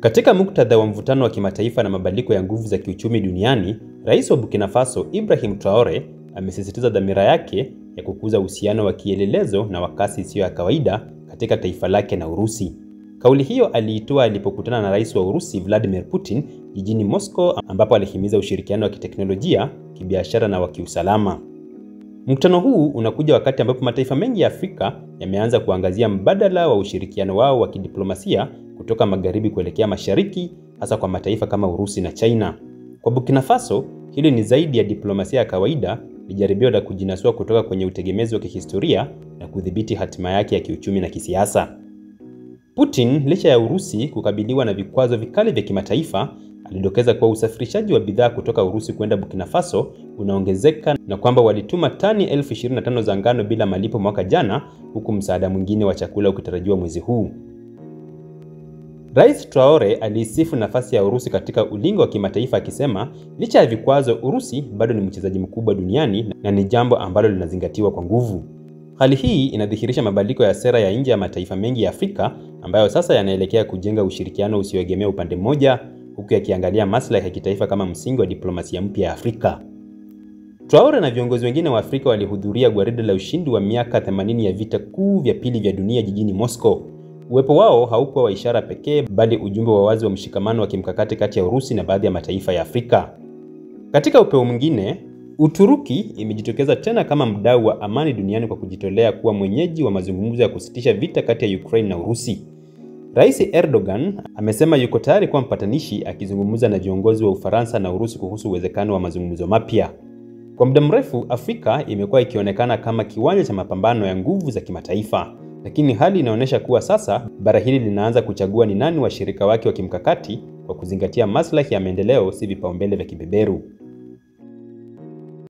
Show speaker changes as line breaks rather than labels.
Katika muktadha wa mvutano wa kimataifa na mabadiliko ya nguvu za kiuchumi duniani, Rais wa Burkina Faso Ibrahim Traore amesisitiza dhamira yake ya kukuza uhusiano wa kielelezo na wa kasi isiyo ya kawaida katika taifa lake na Urusi. Kauli hiyo aliitoa alipokutana na Rais wa Urusi Vladimir Putin jijini Moscow, ambapo alihimiza ushirikiano wa kiteknolojia, kibiashara na wa kiusalama. Mkutano huu unakuja wakati ambapo mataifa mengi ya Afrika yameanza kuangazia mbadala wa ushirikiano wao wa kidiplomasia kutoka magharibi kuelekea mashariki, hasa kwa mataifa kama Urusi na China. Kwa Burkina Faso, hili ni zaidi ya diplomasia ya kawaida, ni jaribio la kujinasua kutoka kwenye utegemezi wa kihistoria na kudhibiti hatima yake ya kiuchumi na kisiasa. Putin, licha ya Urusi kukabiliwa na vikwazo vikali vya kimataifa, alidokeza kuwa usafirishaji wa bidhaa kutoka Urusi kwenda Burkina Faso unaongezeka na kwamba walituma tani 25,000 za ngano bila malipo mwaka jana, huku msaada mwingine wa chakula ukitarajiwa mwezi huu. Rais Traore alisifu nafasi ya Urusi katika ulingo wa kimataifa akisema, licha ya vikwazo, Urusi bado ni mchezaji mkubwa duniani na ni jambo ambalo linazingatiwa kwa nguvu. Hali hii inadhihirisha mabadiliko ya sera ya nje ya mataifa mengi ya Afrika ambayo sasa yanaelekea kujenga ushirikiano usioegemea upande mmoja, huku yakiangalia maslahi ya kitaifa kama msingi wa diplomasia mpya ya Afrika. Traore na viongozi wengine wa Afrika walihudhuria gwaride la ushindi wa miaka 80 ya vita kuu vya pili vya dunia jijini Moscow. Uwepo wao haukuwa wa ishara pekee, bali ujumbe wa wazi wa mshikamano wa kimkakati kati ya Urusi na baadhi ya mataifa ya Afrika. Katika upeo mwingine, Uturuki imejitokeza tena kama mdau wa amani duniani kwa kujitolea kuwa mwenyeji wa mazungumzo ya kusitisha vita kati ya Ukraine na Urusi. Rais Erdogan amesema yuko tayari kuwa mpatanishi, akizungumza na viongozi wa Ufaransa na Urusi kuhusu uwezekano wa mazungumzo mapya. Kwa muda mrefu, Afrika imekuwa ikionekana kama kiwanja cha mapambano ya nguvu za kimataifa, lakini hali inaonyesha kuwa sasa bara hili linaanza kuchagua ni nani washirika wake wa kimkakati kwa kuzingatia maslahi ya maendeleo, si vipaumbele vya kibeberu.